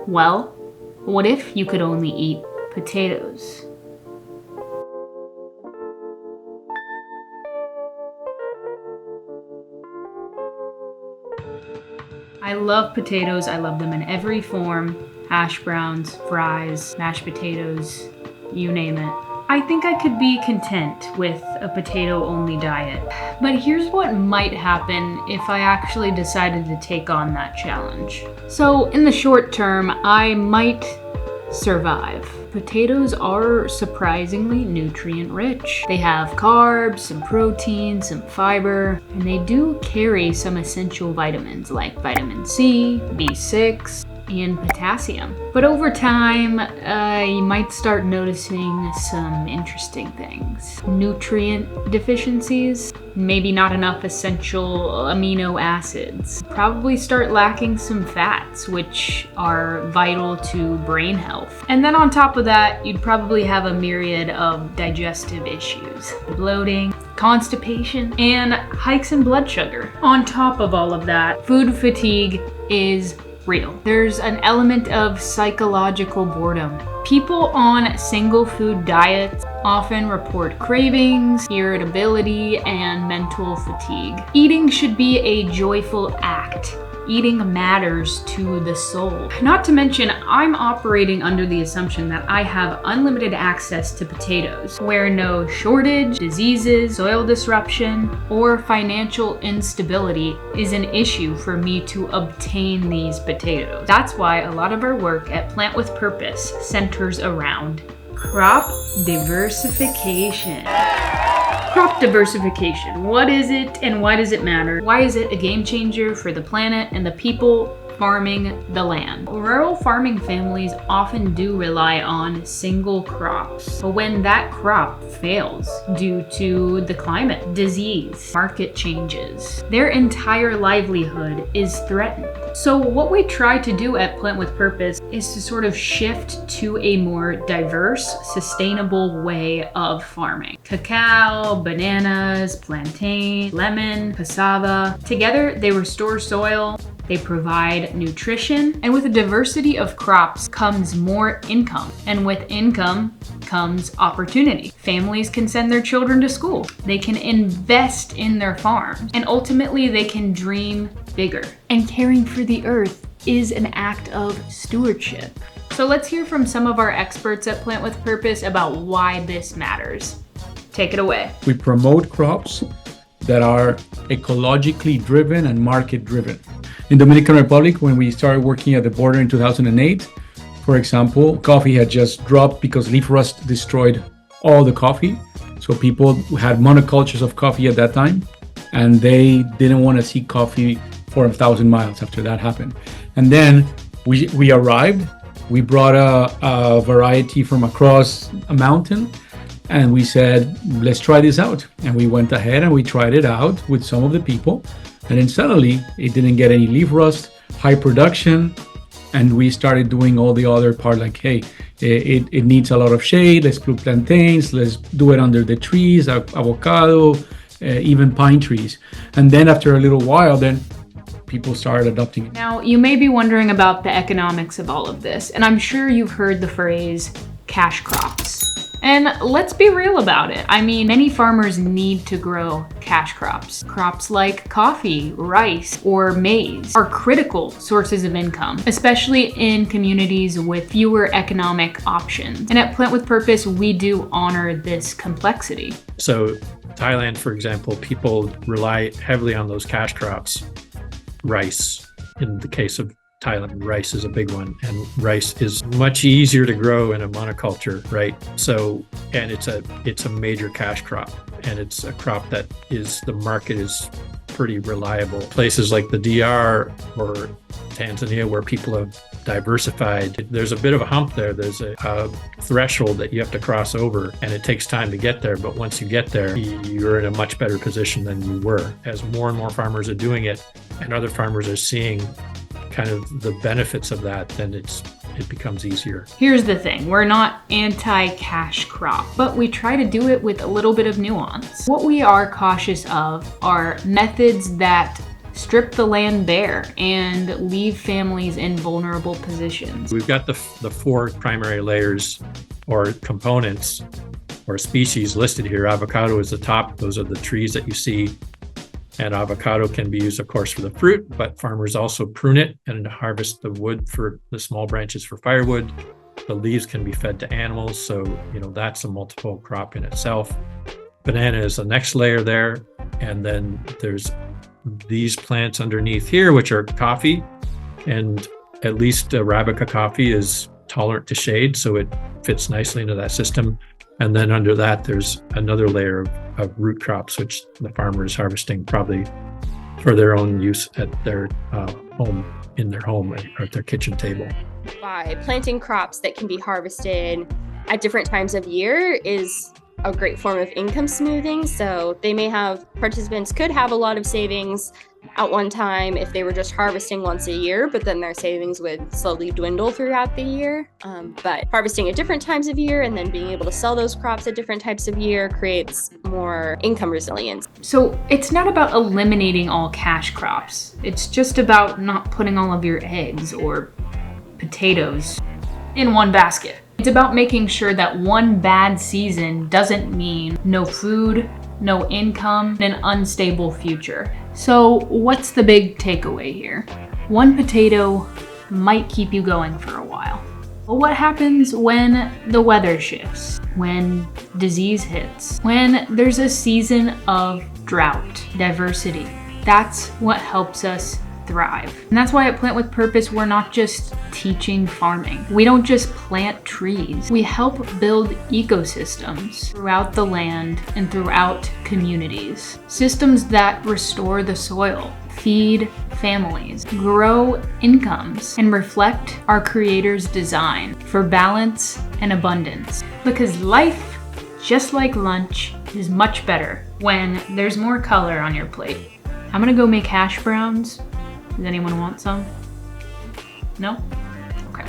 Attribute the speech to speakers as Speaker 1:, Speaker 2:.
Speaker 1: Well, what if you could only eat potatoes? I love potatoes. I love them in every form. Hash browns, fries, mashed potatoes, you name it. I think I could be content with a potato-only diet. But here's what might happen if I actually decided to take on that challenge. So in the short term, I might survive. Potatoes are surprisingly nutrient rich. They have carbs, some protein, some fiber, and they do carry some essential vitamins like vitamin C, B6, and potassium. But over time, you might start noticing some interesting things. Nutrient deficiencies, maybe not enough essential amino acids. Probably start lacking some fats, which are vital to brain health. And then on top of that, you'd probably have a myriad of digestive issues. Bloating, constipation, and hikes in blood sugar. On top of all of that, food fatigue is real. There's an element of psychological boredom. People on single food diets often report cravings, irritability, and mental fatigue. Eating should be a joyful act. Eating matters to the soul. Not to mention, I'm operating under the assumption that I have unlimited access to potatoes, where no shortage, diseases, soil disruption, or financial instability is an issue for me to obtain these potatoes. That's why a lot of our work at Plant with Purpose centers around crop diversification. Crop diversification. What is it and why does it matter? Why is it a game changer for the planet and the people farming the land? Rural farming families often do rely on single crops, but when that crop fails due to the climate, disease, market changes, their entire livelihood is threatened. So what we try to do at Plant with Purpose is to sort of shift to a more diverse, sustainable way of farming. Cacao, bananas, plantain, lemon, cassava. Together, they restore soil, they provide nutrition, and with a diversity of crops comes more income. And with income comes opportunity. Families can send their children to school. They can invest in their farms. And ultimately, they can dream bigger. And caring for the earth is an act of stewardship. So let's hear from some of our experts at Plant with Purpose about why this matters. Take it away.
Speaker 2: We promote crops that are ecologically driven and market driven. In Dominican Republic, when we started working at the border in 2008, for example, coffee had just dropped because leaf rust destroyed all the coffee. So people had monocultures of coffee at that time, and they didn't want to see coffee for 1,000 miles after that happened. And then we arrived, we brought a variety from across a mountain, and we said, let's try this out. And we went ahead and we tried it out with some of the people. And then suddenly it didn't get any leaf rust, high production. And we started doing all the other part like, hey, it needs a lot of shade. Let's put plantains. Let's do it under the trees, avocado, even pine trees. And then after a little while, then people started adopting it.
Speaker 1: Now, you may be wondering about the economics of all of this. And I'm sure you've heard the phrase cash crops. And let's be real about it. I mean, many farmers need to grow cash crops. Crops like coffee, rice, or maize are critical sources of income, especially in communities with fewer economic options. And at Plant with Purpose, we do honor this complexity.
Speaker 3: So Thailand, for example, people rely heavily on those cash crops. Rice, in the case of Thailand, rice is a big one, and rice is much easier to grow in a monoculture, right? So, and it's a major cash crop, and it's a crop that the market is pretty reliable. Places like the DR or Tanzania, where people have diversified, there's a bit of a hump there. There's a threshold that you have to cross over, and it takes time to get there. But once you get there, you're in a much better position than you were. As more and more farmers are doing it, and other farmers are seeing kind of the benefits of that, then it becomes easier.
Speaker 1: Here's the thing, we're not anti-cash crop, but we try to do it with a little bit of nuance. What we are cautious of are methods that strip the land bare and leave families in vulnerable positions.
Speaker 3: We've got the 4 primary layers or components or species listed here. Avocado is the top. Those are the trees that you see. And avocado can be used, of course, for the fruit, but farmers also prune it and harvest the wood for the small branches for firewood. The leaves can be fed to animals. So, that's a multiple crop in itself. Banana is the next layer there. And then there's these plants underneath here, which are coffee. And at least Arabica coffee is tolerant to shade, so it fits nicely into that system. And then under that, there's another layer of root crops, which the farmer is harvesting probably for their own use at their home, in their home or at their kitchen table.
Speaker 4: By planting crops that can be harvested at different times of year is a great form of income smoothing. So participants could have a lot of savings at one time if they were just harvesting once a year, but then their savings would slowly dwindle throughout the year. But harvesting at different times of year and then being able to sell those crops at different types of year creates more income resilience.
Speaker 1: So it's not about eliminating all cash crops. It's just about not putting all of your eggs or potatoes in one basket. It's about making sure that one bad season doesn't mean no food, no income, and an unstable future. So what's the big takeaway here? One potato might keep you going for a while. But what happens when the weather shifts, when disease hits, when there's a season of drought, diversity? That's what helps us thrive. And that's why at Plant with Purpose, we're not just teaching farming. We don't just plant trees. We help build ecosystems throughout the land and throughout communities. Systems that restore the soil, feed families, grow incomes, and reflect our Creator's design for balance and abundance. Because life, just like lunch, is much better when there's more color on your plate. I'm gonna go make hash browns. Does anyone want some? No? Okay.